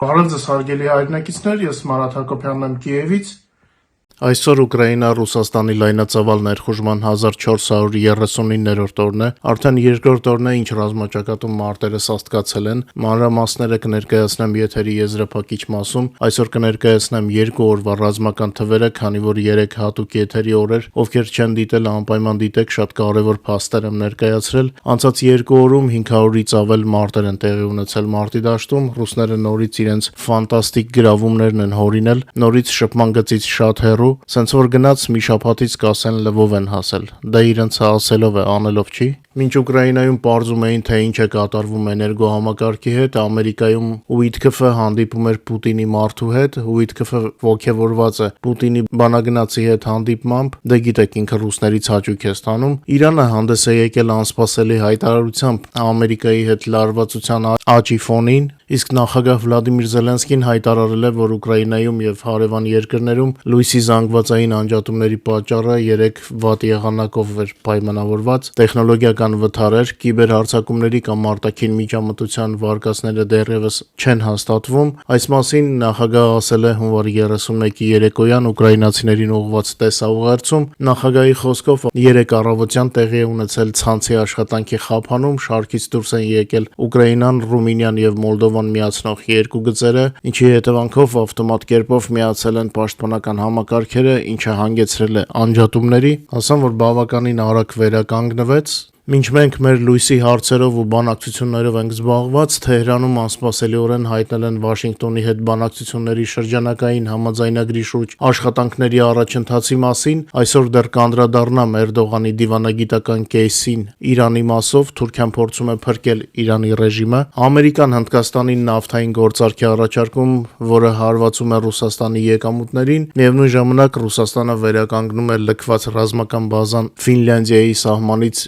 Բարև ձեզ հարգելի հայրենակիցներ, ես Մարաթ Հակոբյանն եմ Կիևից։ Այսօր Ուկրաինա-Ռուսաստանի լայնածավալ ներխուժման 1439-րդ օրն է, արդեն երկրորդ օրն է, ինչ ռազմաճակատում մարտերը սաստկացել են, մանրամասները կներկայացնեմ եթերի եզրափակիչ մասում, այսօր կներկայացնեմ 2 օրվա ռազմական թվերը, քանի որ 3 հատուկ եթերի օրեր, ովքեր չեն դիտել անպայման դիտեք, շատ կարևոր փաստեր եմ ներկայացրել, անցած 2 օրում 500-ից ավել մարտեր են տեղի ունեցել մարտի դաշտում, ռուսները նորից իրենց ֆանտաստիկ գրավումներն են հորինել, նորից շփման գծից շատ հեռու Սենց որ գնաց մի շաբաթից կասեն Լվով են հասել, դա իրենց ասելով է, անելով չի։ Մինչ Ուկրաինայում պարզում էին, թե ինչ է կատարվում էներգոհամակարգի հետ, Ամերիկայում ՈՒԻԹԿՖ-ը հանդիպում էր Պուտինի մարդու հետ, ՈՒԻԹԿՖ-ը ողջևորված է Պուտինի բանագնացի հետ հանդիպմամբ, դե գիտեք ինքը ռուսներից հաճույք է ստանում։ Իրանը հանդես է եկել անսպասելի հայտարարությամբ Ամերիկայի հետ լարվածության աճի ֆոնին, իսկ նախագահ Վլադիմիր Զելենսկին հայտարարել է, որ Ուկրաինայում եւ հարևան երկրներում լույսի զանգվածային անջատումների պատճառը 3 վատ եղանակով էր պայմանավորված, տեխնոլոգիական վթարեր, կիբերհարձակումների կամ արտաքին միջամտության վարկածները դեռևս չեն հաստատվում։ Այս մասին նախագահը ասել է հունվարի 31-ի երեկոյան ուկրաինացիներին ուղղված տեսաուղերձում։ Նախագահի խոսքով 3 առավոտյան տեղի է ունեցել ցանցի աշխատանքի խափանում, շարքից դուրս են եկել Ուկրաինան, Ռումինիան եւ Մոլդովան միացնող 2 գծերը, ինչի հետևանքով ավտոմատ կերպով միացել են պաշտպանական համակարգերը, ինչը հանգեցրել է անջատումների, ասեմ, որ բավականին արագ վերականգնվեց։ Մինչ մենք մեր լույսի հարցերով ու բանակցություններով ենք զբաղված, Թեհրանում անսպասելիորեն հայտնել են Վաշինգտոնի հետ բանակցությունների շրջանակային համաձայնագրի շուրջ աշխատանքների առաջընթացի մասին, այսօր դեռ կանդրադառնամ Էրդողանի դիվանագիտական կեյսին Իրանի մասով, Թուրքիան փորձում է փրկել Իրանի ռեժիմը, Ամերիկան Հնդկաստանին նավթային գործարքի առաջարկում, որը հարվածում է Ռուսաստանի եկամուտներին, միևնույն ժամանակ Ռուսաստանը վերականգնում է լքված ռազմական բազան Ֆինլանդիայի սահմանից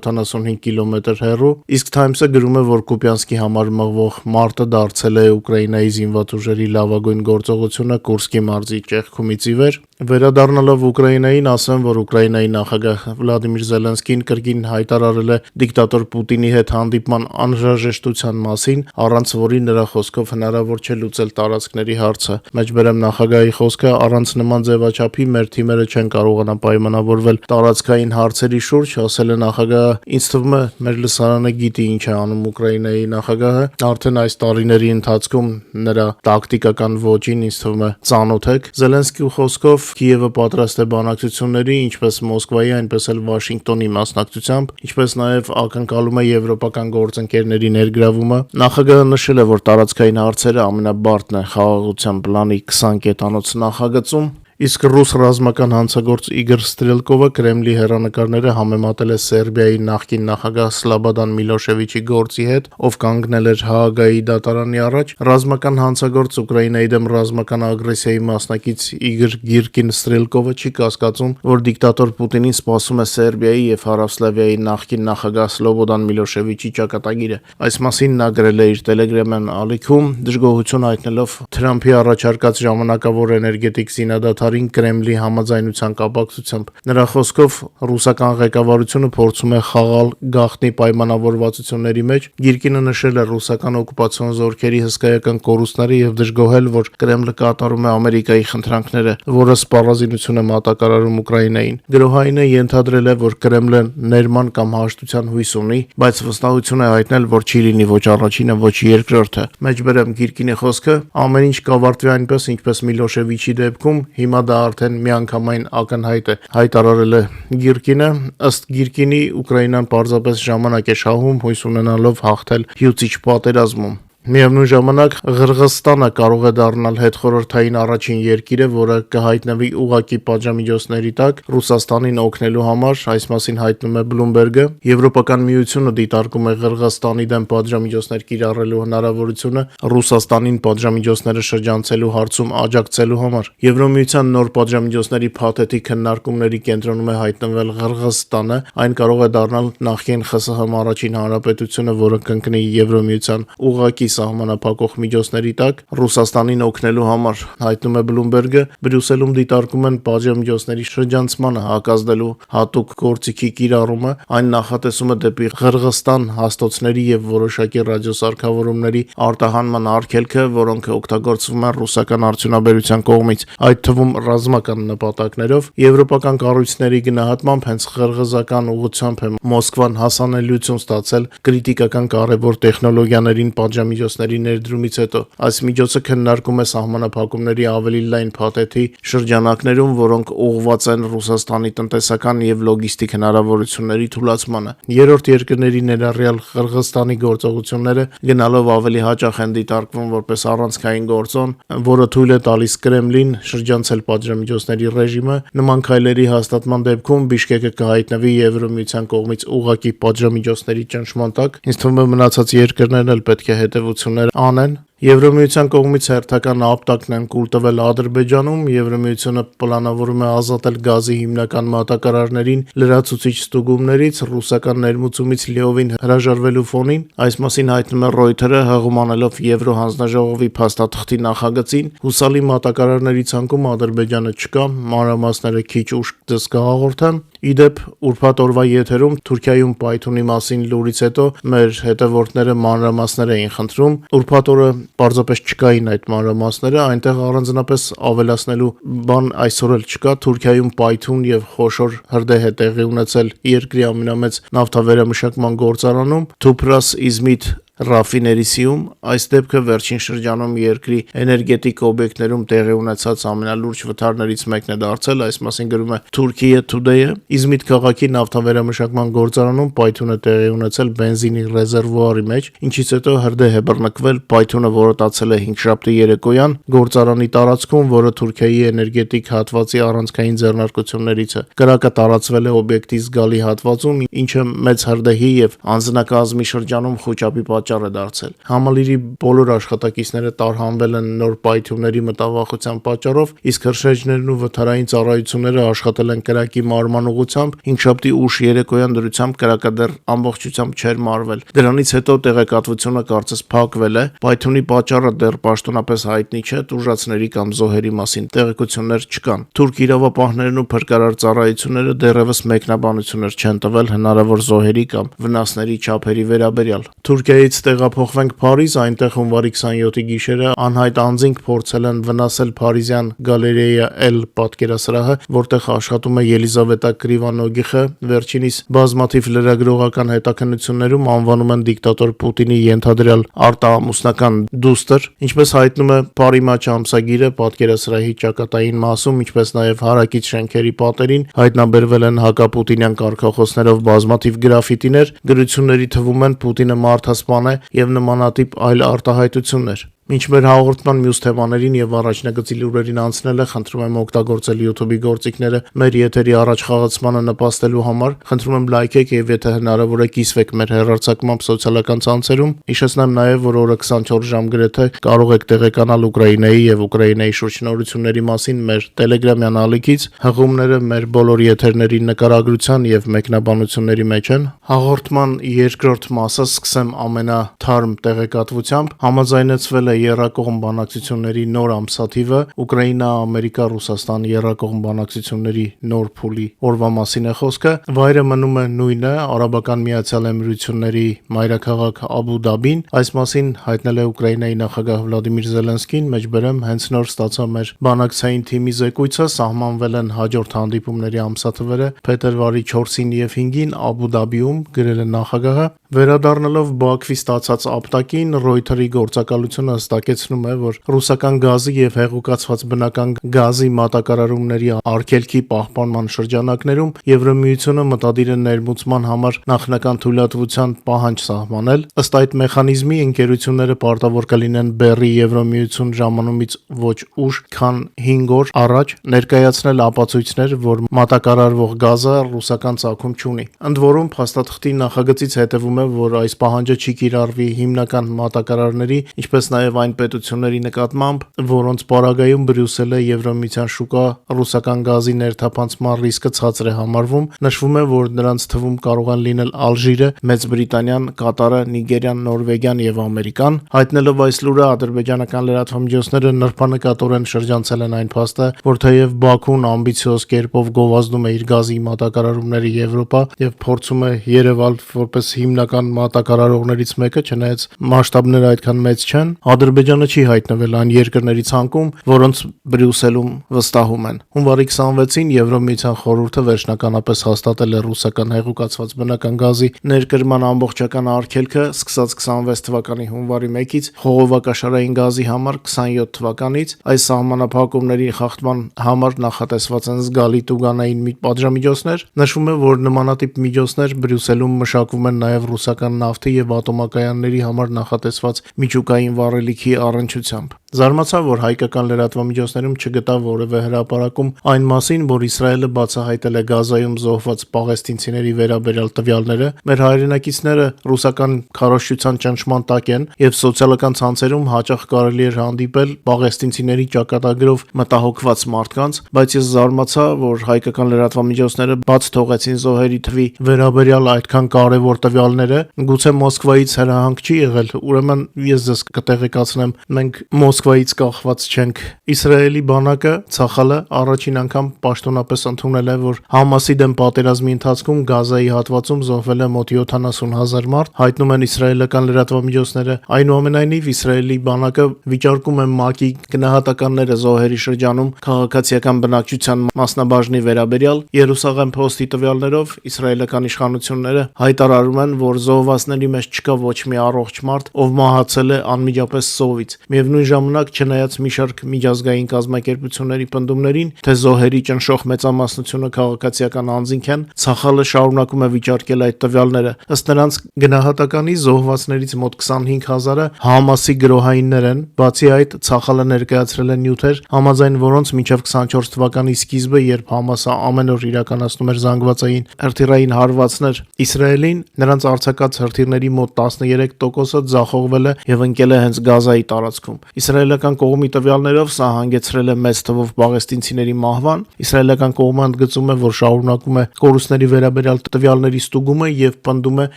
175 կիլոմետր հեռու, իսկ Times-ը գրում է, որ Կուպյանսկի համար մղվող մարտը դարձել է Ուկրաինայի զինված ուժերի լավագույն գործողությունը Կուրսկի մարզի ճեղքումից ի վեր։ Վերադառնալով Ուկրաինային, ասեմ, որ Ուկրաինայի նախագահ Վլադիմիր Զելենսկին կրկին հայտարարել է դիկտատոր Պուտինի հետ հանդիպման անհրաժեշտության մասին, առանց որի նրա խոսքով հնարավոր չէ լուծել տարածքների հարցը։ Մեջբերեմ նախագահի խոսքը, առանց նման ձևաչափի մեր թիմերը չեն կարողանա պայմանավորվել տարածքային հարցերի շուրջ, ասել է նախագահը։ Ինձ թվում է, մեր լսարանը գիտի ինչ է անում Ուկրաինայի նախագահը, արդեն այս տարիների ընթացքում նրա տակտիկական ոճին ինձ թվում է ծանոթ եք։ Զելենսկիի խոսքով Կիևը պատրաստ է բանակցությունների, ինչպես Մոսկվայի, այնպես էլ Վաշինգտոնի մասնակցությամբ, ինչպես նաև ակնկալում է եվրոպական գործընկերների ներգրավումը։ Նախագահը նշել է, որ տարածքային հարցերը ամենաբարդն է խաղաղության պլանի 20 կետանոց նախագծում։ Իսկ ռուս ռազմական հանցագործ Իգոր Ստրելկովը Կրեմլի հեռանկարները համեմատել է Սերբիայի նախկին նախագահ Սլաբադան Միլոշևիչի գործի հետ, ով կանգնել էր Հաագայի դատարանի առաջ։ Ռազմական հանցագործ Ուկրաինայի դեմ ռազմական ագրեսիայի մասնակից Իգոր Գիրկին Ստրելկովը չի կասկածում, որ դիկտատոր Պուտինին սպասում է Սերբիայի եւ Հարավսլավիայի նախկին նախագահ Սլոբոդան Միլոշևիչի ճակատագիրը։ Այս մասին նա գրել է իր Telegram-յան ալիքում, դժգոհություն հայտնելով Թրամփի առաջարկած ժամանակավոր էներգետիկ զինադադարին Կրեմլի համաձայնության կապակցությամբ։ Նրա խոսքով ռուսական ղեկավարությունը փորձում է խաղալ գաղտնի պայմանավորվածությունների մեջ։ Գիրկինը նշել է ռուսական օկուպացիոն զորքերի հսկայական կորուստները եւ դժգոհել, որ Կրեմլը կատարում է Ամերիկայի խնդրանքները, որը սպառազինություն է մատակարարում Ուկրաինային։ Գրոհայինը ենթադրել է, որ Կրեմլը ներման կամ հաշտության հույս ունի, բայց վստահություն է հայտնել, որ չի լինի ոչ առաջինը, ոչ երկրորդը։ Մեջբերեմ Գիրկինի խոսքը, ամեն ինչ կավարտվի այնպես, ինչպես Միլոշևիչի դեպքում, հիմա դա արդեն միանգամայն ակնհայտ է, հայտարարել է Գիրկինը։ Ըստ Գիրկինի, Ուկրաինան պարզապես ժամանակ է շահում, հույս ունենալով հաղթել հյուծիչ պատերազմում։ Միևնույն ժամանակ Ղրղըզստանը կարող է դառնալ հետխորհրդային առաջին երկիրը, որը կհայտնվի ուղղակի պատժամիջոցների տակ Ռուսաստանին օգնելու համար, այս մասին հայտնում է Bloomberg-ը։ Եվրոպական միությունը դիտարկում է Ղրղըզստանի դեմ պատժամիջոցներ կիրառելու հնարավորությունը Ռուսաստանին պատժամիջոցները շրջանցելու հարցում աջակցելու համար։ Եվրոմիության նոր պատժամիջոցների փաթեթի քննարկումների կենտրոնում է հայտնվել Ղրղըզստանը, այն կարող է դառնալ նախկին ԽՍՀՄ առաջին հանրապետությունը, որը կընկնի Եվրոմիության ուղղակի սահմանափակող միջոցների տակ Ռուսաստանին օգնելու համար, հայտնում է Bloomberg-ը, Բրյուսելում դիտարկում են պատժամիջոցների շրջանցմանը հակազդելու հատուկ գործիքի կիրառումը, այն նախատեսումը դեպի Ղրղստան հաստոցների եւ որոշակի ռադիոսարքավորումների արտահանման արգելքը, որոնք օգտագործվում են ռուսական արդյունաբերության կողմից, այդ թվում ռազմական նպատակներով, եվրոպական կառույցների գնահատմամբ հենց ղրղզական ուղղությամբ է Մոսկվան հասանելիություն ստացել կրիտիկական կարևոր տեխնոլոգիաներին պատժամիջոցների ներդրումից հետո։ Այս միջոցը քննարկում է սահմանափակումների ավելի լայն փաթեթի շրջանակներում, որոնք ուղղված են Ռուսաստանի տնտեսական եւ լոգիստիկ հնարավորությունների թուլացմանը։ Երրորդ երկրների ներառյալ Ղրղստանի գործողությունները գնալով ավելի հաճախ են դիտարկվում որպես առանցքային գործոն, որը թույլ է տալիս Կրեմլին շրջանցել պատժամիջոցների ռեժիմը։ Նման քայլերի հաստատման դեպքում Բիշկեկը կհայտնվի Եվրոմիության կողմից ուղղակի պատժամիջոցների ճնշման տակ։ Ինձ թվում է մնացած երկրներն էլ պետք է հետևություններ անեն։ Եվրոմիության կողմից հերթական ապտակն են կուլ տվել Ադրբեջանում, Եվրոմիությունը պլանավորում է ազատել գազի հիմնական մատակարարներին լրացուցիչ ստուգումներից ռուսական ներմուծումից լիովին հրաժարվելու ֆոնին, այս մասին հայտնում է Reuters-ը հղում անելով Եվրոհանձնաժողովի փաստաթղթի նախագծին, հուսալի մատակարարների ցանկում Ադրբեջանը չկա, մանրամասները քիչ ուշ ձեզ կհաղորդեմ։ Իդեպ ուրբաթ օրվա եթերում Թուրքիայում պայթունի մասին լուրից հետո մեր հետևորդները մանրամասներ էին խնդրում, ուրբաթ օրը պարզապես չկային այդ մանրամասները, այնտեղ առանձնապես ավելացնելու բան այսօր էլ չկա։ Թուրքիայում պայթուն եւ խոշոր հրդեհ է տեղի ունեցել երկրի ամենամեծ նավթավերամշակման գործարանում Թուփրաս Իզմիտ Ռաֆիներիսիում, այս դեպքը վերջին շրջանում երկրի էներգետիկ օբյեկտներում տեղի ունեցած ամենալուրջ վթարներից մեկն է դարձել, այս մասին գրում է Turkey Today-ը։ Իզմիտ քաղաքի նավթավերամշակման գործարանում պայթուն է տեղի ունեցել բենզինի ռեզերվուարի մեջ, ինչից հետո հրդեհ է բռնկվել, պայթունը որոտացել է 5-շաբթի երեկոյան գործարանի տարածքում, որը Թուրքիայի էներգետիկ հատվածի առանցքային ձեռնարկություններից է։ Կրակը տարածվել է օբյեկտի զգալի հատվածում, ինչը մեծ հրդեհի եւ անձնակազմի շրջանում խոճապի պատճառ է դարձել։ Համալիրի բոլոր աշխատակիցները տարհանվել են նոր պայթյունների մտավախության պատճառով, իսկ հրշեջներն ու վթարային ծառայությունները աշխատել են կրակի մարման ուղղությամբ, 5-շաբթի ուշ երեկոյան դրությամբ կրակը դեռ ամբողջությամբ չէր մարվել։ Դրանից հետո տեղեկատվությունը կարծես փակվել է, պայթյունի պատճառը դեռ պաշտոնապես հայտնի չէ, տուժածների կամ զոհերի մասին տեղեկություններ չկան։ Թուրք իրավապահներն ու փրկարար ծառայությունները դեռևս մեկնաբանություններ չեն տվել հնարավոր զոհերի կամ վնասների չափերի վերաբերյալ։ Թուրքիայից տեղափոխվենք Փարիզ, այնտեղ հունվարի 27-ի գիշերը անհայտ անձինք փորձել են վնասել փարիզյան Գալերեյա L պատկերասրահը, որտեղ աշխատում է Ելիզավետա Կրիվանոգիխը, վերջինիս բազմաթիվ լրագրողական հետաքննություններում անվանում են դիկտատոր Պուտինի ենթադրյալ արտաամուսնական դուստր, ինչպես հայտնում է Paris Match ամսագիրը, պատկերասրահի ճակատային մասում, ինչպես նաև հարակից շենքերի պատերին հայտնաբերվել են հակապուտինյան կարգախոսներով բազմաթիվ գրաֆիտիներ, գրությունների թվում են Պուտինը մարդասպան է եւ նմանատիպ այլ արտահայտություններ։ Մինչ մեր հաղորդման մյուս թեմաներին եւ առաջնագծի լուրերին անցնելը, խնդրում եմ օգտագործել YouTube-ի գործիքները մեր եթերի առաջ խաղացմանը նպաստելու համար։ Խնդրում եմ լայքեք եւ եթե հնարավոր է կիսվեք մեր հեռարձակմամբ սոցիալական ցանցերում։ Հիշեցնեմ նաեւ, որ օրը 24 ժամ գրեթե կարող եք տեղեկանալ Ուկրաինայի եւ Ուկրաինայի շրջնորությունների մասին մեր Telegram-յան ալիքից։ Հղումները մեր բոլոր եթերների նկարագրության եւ մեկնաբանությունների մեջ են։ Հաղորդման երկրորդ մասը սկսեմ ամենաթարմ տեղեկատվությամբ։ Համաձայնեցվել է եռակողմ բանակցությունների նոր ամսաթիվը, Ուկրաինա, Ամերիկա, Ռուսաստան եռակողմ բանակցությունների նոր փուլի օրվա մասին է խոսքը։ Վայրը մնում է նույնը, Արաբական Միացյալ Էմիրությունների մայրաքաղաք Աբու Դաբին։ Այս մասին հայտնել է Ուկրաինայի նախագահ Վլադիմիր Զելենսկին, մեջբերեմ հենց նոր ստացա մեր բանակցային թիմի զեկույցը, սահմանվել են հաջորդ հանդիպումների ամսաթվերը փետրվարի 4-ին եւ 5-ին Աբու Դաբիում, գրել է նախագահը։ Վերադառնալով Բաքվի ստացած ապտակին, Reuters-ի գործակալությունը հստակեցնում է, որ ռուսական գազի եւ հեղուկացված բնական գազի մատակարարումների արգելքի պահպանման շրջանակներում Եվրոմիությունը մտադիր է ներմուծման համար նախնական թույլատվության պահանջ սահմանել։ Ըստ այդ մեխանիզմի ընկերությունները պարտավոր կլինեն բեռի Եվրոմիություն ժամանումից ոչ ուշ, քան 5 օր առաջ ներկայացնել ապացույցներ, որ մատակարարվող գազը ռուսական ծագում չունի։ Ընդ որում, փաստաթղթի նախագծից հետևում է, որ այս պահանջը չի կիրառվի հիմնական մատակարարների, ինչպես նաև այն պետությունների նկատմամբ, որոնց պարագայում Բրյուսելը Եվրամիության շուկա ռուսական գազի ներթափանցման ռիսկը ցածր է համարվում, նշվում է, որ նրանց թվում կարող են լինել Ալժիրը, Մեծ Բրիտանիան, Կատարը, Նիգերիան, Նորվեգիան եւ Ամերիկան։ Հայտնելով այս լուրը, ադրբեջանական լրատվամիջոցները նրբանկատորեն շրջանցել են այն փաստը, որ թեև Բաքուն ամբիցիոզ կերպով գովազդում է իր գազի մատակարարումների Եվրոպա եւ փորձում է երևալ որպես հիմնական մատակարարողներից մեկը, չնայած մասշտաբները այդքան մեծ չեն, Ադրբեջանը չի հայտնվել այն երկրների ցանկում, որոնց Բրյուսելում վստահում են։ Հունվարի 26-ին Եվրոմիության խորհուրդը վերջնականապես հաստատել է ռուսական հեղուկացված բնական գազի ներկրման ամբողջական արգելքը սկսած 26 թվականի հունվարի 1-ից, խողովակաշարային գազի համար 27 թվականից։ Այս սահմանափակումների խախտման համար նախատեսված են զգալի տուգանային պատժամիջոցներ։ Նշվում է, որ նմանատիպ միջոցներ Բրյուսելում մշակվում են նաև ռուսական նավթի եւ ատոմակայանների համար նախատեսված միջուկային վառելիքի առնչությամբ։ Զարմացա, որ հայկական լրատվամիջոցներում չգտա որևէ հրապարակում այն մասին, որ Իսրայելը բացահայտել է Գազայում զոհված պաղեստինցիների վերաբերյալ տվյալները։ Մեր հայրենակիցները ռուսական քարոզչության ճնշման տակ են եւ սոցիալական ցանցերում հաճախ կարելի էր հանդիպել պաղեստինցիների ճակատագրով մտահոգված մարդկանց, բայց ես զարմացա, որ հայկական լրատվամիջոցները բաց թողեցին զոհերի թվի վերաբերյալ այդքան կարևոր տվյալները։ Գուցե Մոսկվայից հրահանգ չի եղել, ուրեմն ես ձեզ կտեղեկացնեմ, մենք Մոսկվայից կախված չենք։ Իսրայելի բանակը Ցախալը առաջին անգամ պաշտոնապես ընդունել է, որ Համասի դեմ պատերազմի ընթացքում Գազայի հատվածում զոհվել է մոտ 70,000 մարդ, հայտնում են իսրայելական լրատվամիջոցները։ Այնուամենայնիվ Իսրայելի բանակը վիճարկում է ՄԱԿ-ի գնահատականները զոհերի շրջանում քաղաքացիական բնակչության մասնաբաժնի վերաբերյալ։ Երուսաղեմ Փոստի տվյալներով իսրայելական իշխանությունները հայտարարում են, որ զոհվածների մեջ չկա ոչ մի առողջ մարդ, ով մահացել է անմիջապես սովից։ Միևնույն ժամանակ, չնայած մի շարք միջազգային կազմակերպությունների պնդումներին, թե զոհերի ճնշող մեծամասնությունը քաղաքացիական անձինք են, Ցախալը շարունակում է վիճարկել այդ տվյալները։ Ըստ նրանց գնահատականի զոհվածներից մոտ 25,000-ը Համասի գրոհայիններ են։ Բացի այդ, Ցախալը ներկայացրել է նյութեր, համաձայն որոնց մինչև 24 թվականի սկիզբը, երբ Համասը ամեն օր իրականացնում էր զանգվածային հրթիռային հարվածներ Իսրայելին, նրանց արձակած հրթիռների մոտ 13%-ը ձախողվել է եւ ընկել է հենց Գազայի տարածքում։ Իսրայելական կողմի տվյալներով սա հանգեցրել է մեծ թվով պաղեստինցիների մահվան։ Իսրայելական կողմը ընդգծում է, որ շարունակում է կորուստների վերաբերյալ տվյալների ստուգումը եւ պնդում է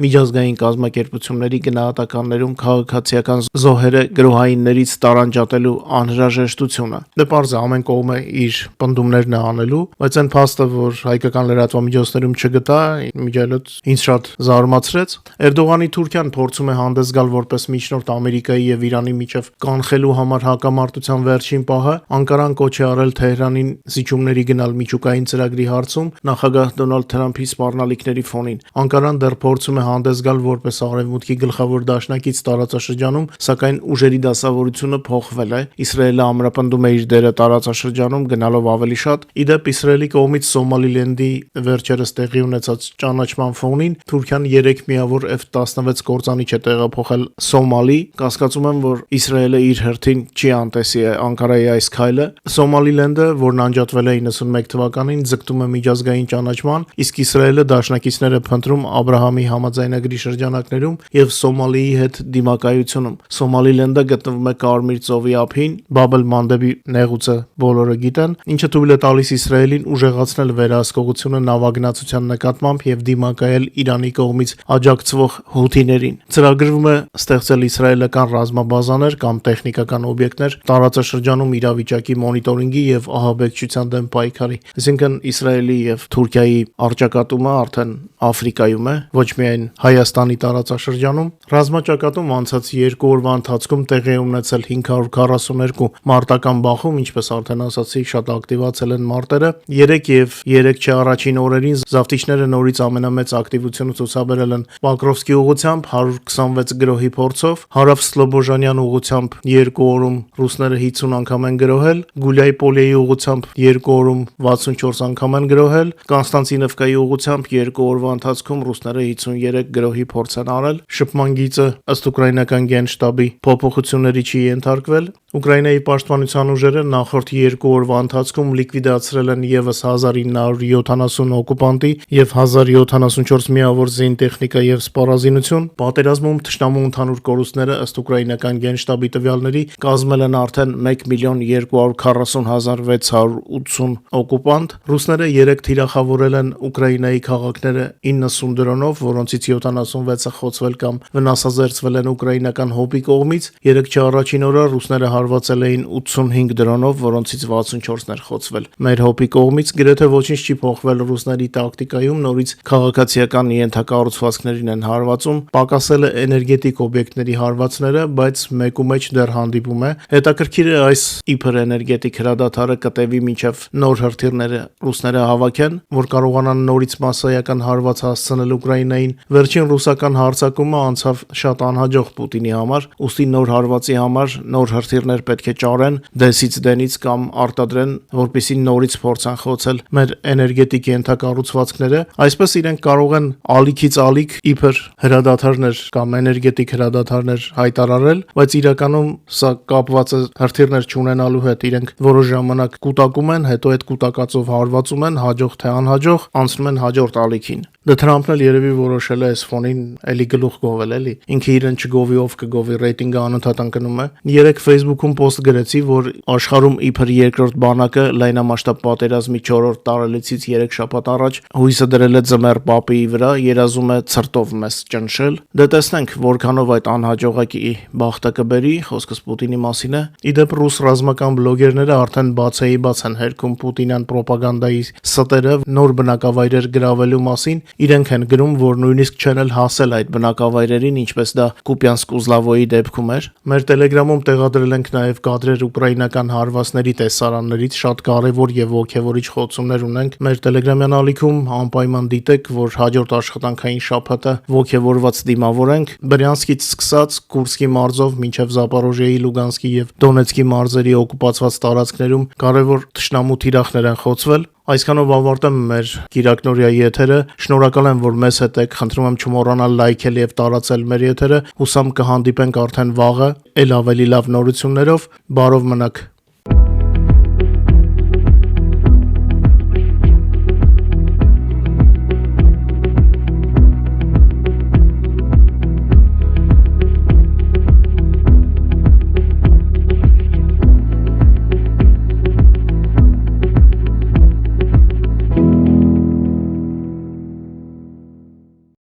միջազգային կազմակերպությունների գնահատականներում քաղաքացիական զոհերը գրոհայիններից տարանջատելու անհրաժեշտությունը։ Դե պարզ է, ամեն կողմը իր պնդումներն է անելու, բայց այն փաստը, որ հայկական լրատվամիջոցներում չգտա, միջայլոց ինձ շատ զարմացրեց։ Էրդողանի Թուրքիան փորձում է հանդես գալ որպես միջնորդ Ամերիկայի եւ Իրանի միջև կանխելու համար հակամարտության վերջին պահը։ Անկարան կոչ է արել Թեհրանին զիջումների գնալ միջուկային ծրագրի հարցում նախագահ Դոնալդ Թրամփի սպառնալիքների ֆոնին։ Անկարան դեռ փորձում է հանդես գալ որպես Արևմուտքի գլխավոր դաշնակից տարածաշրջանում, սակայն ուժերի դասավորությունը փոխվել է։ Իսրայելը ամրապնդում է իր դերը տարածաշրջանում գնալով ավելի շատ։ Ի դեպ, Իսրայելի կողմից Սոմալիլենդի վերջերս տեղի ունեցած ճանաչման ֆոնին Թուրքիան 3 միավոր F-16 կործանիչ է տեղափոխել Սոմալի։ Կասկածում եմ, որ Իսրայելը իր հերթին չի անտեսի է Անկարայի այս քայլը։ Սոմալիլենդը, որն անջատվել է 91 թվականին, ձգտում է միջազգային ճանաչման, իսկ Իսրայելը դաշնակիցներ է փնտրում Աբրահամի համաձայնագրի շրջանակներում եւ Սոմալիի հետ դիմակայությունում։ Սոմալիլենդը գտնվում է Կարմիր ծովի ափին, Բաբ էլ-Մանդեբի նեղուցը բոլորը գիտեն, ինչը թույլ է տալիս Իսրայելին ուժեղացնել վերահսկողությունը նավագնացության նկատմամբ եւ դիմակայել Իրանի կողմից աջակցվող հութիներին։ Ծրագրվում է ստեղծել իսրայելական ռազմաբազաներ կամ տեխնիկական օբյեկտներ տարածաշրջանում իրավիճակի մոնիտորինգի եւ ահաբեկչության դեմ պայքարի։ Այսինքն Իսրայելի եւ Թուրքիայի առճակատումը արդեն Աֆրիկայում է, ոչ միայն Հայաստանի տարածաշրջանում։ Ռազմաճակատում անցած 2 օրվա ընթացքում տեղի է ունեցել 542 մարտական բախում, ինչպես արդեն ասացի, շատ ակտիվացել են մարտերը։ 3 եւ 3 առաջին օրերին զավթիչները նորից ամենամեծ ակտիվությունը ցուցաբերել են Պոկրովսկի ուղությամբ 126 գրոհի փորձով, հարավ Սլոբոժանյան ուղությամբ 2 օրում ռուսները 50 անգամ են գրոհել, Գուլյայի Պոլիայի ուղղությամբ 2 օրում 64 անգամ են գրոհել, Կոնստանտինովկայի ուղղությամբ 2 օրվա ընթացքում ռուսները 53 գրոհի փորձ են արել։ Շփման գիծը ըստ ուկրաինական գենշտաբի փոփոխությունների չի ենթարկվել։ Ուկրաինայի պաշտպանության ուժերը նախորդ 2 օրվա ընթացքում լիկվիդացրել են ևս 1970 օկուպանտի եւ 1074 միավոր զինտեխնիկա եւ սպառազինություն։ Պատերազմում թշնամու ընդհանուր կորուստները ըստ ուկրաինական գենշտաբի տվյալների կազմել են արդեն 1,240,680 օկուպանտ։ Ռուսները 3 թիրախավորել են Ուկրաինայի քաղաքները 90 դրոնով, որոնցից 76-ը խոցվել կամ վնասազերծվել են ուկրաինական հոբի կողմից։ 3 առաջին օրը ռուսները հարվածել էին 85 դրոնով, որոնցից 64-ն էր խոցվել մեր հոբի կողմից։ Գրեթե ոչինչ չի փոխվել ռուսների տակտիկայում, նորից քաղաքացիական ենթակառուցվածքներին են հարվածում, պակասել է էներգետիկ օբյեկտների հարվածները, բայց մեկումեջ դեռ հանդիպում է։ Հետաքրքիր է այս իբր էներգետիկ հրադադարը կտևի մինչև նոր հրթիռները ռուսները հավաքեն, որ կարողանան նորից մասսայական հարված հասցնել Ուկրաինային։ Վերջին ռուսական հարձակումը անցավ շատ անհաջող Պուտինի համար, ուստի նոր հարվածի համար նոր հրթիռներ պետք է ճարեն դեսից դենից կամ արտադրեն, որպեսզի նորից փորձեն խոցել մեր էներգետիկ ենթակառուցվածքները։ Այսպես իրենք կարող են ալիքից ալիք իբր հրադադարներ կամ էներգետիկ հրադադարներ հայտարարել, բայց իրականում սա կապված է հրթիռներ չունենալու հետ։ Իրենք որոշ ժամանակ կուտակում են, հետո այդ կուտակածով հարվածում են, հաջող թե անհաջող անցնում են հաջորդ ալիքին։ Դե Թրամփն էլ երևի որոշել է այս ֆոնին էլի գլուխ գովել էլի։ Ինքը իրեն չգովի, ով կգովի, ռեյտինգը անընդհատ ընկնում է։ Երեք Facebook-ում post գրեցի, որ աշխարհում իբր երկրորդ բանակը լայնամասշտաբ պատերազմի 4-րդ տարելիցից 3 շաբաթ առաջ հույսը դրել է Ձմեռ Պապիի վրա, երազում է ցրտով մեզ ճնշել։ Դե տեսնենք որքանով այդ անհաջողակի բախտը կբերի, խոսքս Պուտինի մասին է։ Իդեպ ռուս ռազմական բլոգերները արդեն բաց են հերքում պուտինյան ռոպագանդայի ստերը նոր բնակավայրեր գրավելու մասին։ Իրենք են գրում, որ նույնիսկ չեն էլ հասել այդ բնակավայրերին, ինչպես դա Կուպյանսկ-Ուզլավոյի դեպքում էր։ Մեր Telegram-ում տեղադրել ենք նաև կադրեր ուկրաինական հարվածների տեսարաններից, շատ կարևոր եւ ոգևորիչ խոցումներ ունենք մեր Telegram-յան ալիքում, անպայման դիտեք, որ հաջորդ աշխատանքային շաբաթը ոգևորված դիմավորենք։ Բրյանսկից սկսած Կուրսկի մարզով մինչև Զապորոժիայի, Լուգանսկի եւ Դոնեցկի մարզերի օկուպացված տարածքներում կարևոր թշնամու թիրախներ են խոցվել։ Այսքանով ավարտեմ մեր գիրակնորյայի եթերը։ Շնորհակալ եմ, որ մեզ հետ եք։ Խնդրում եմ չմոռանալ լայքել եւ տարածել մեր եթերը։ Հուսամ կհանդիպենք արդեն վաղը, ել ավելի լավ նորություններով։ Բարով մնաք։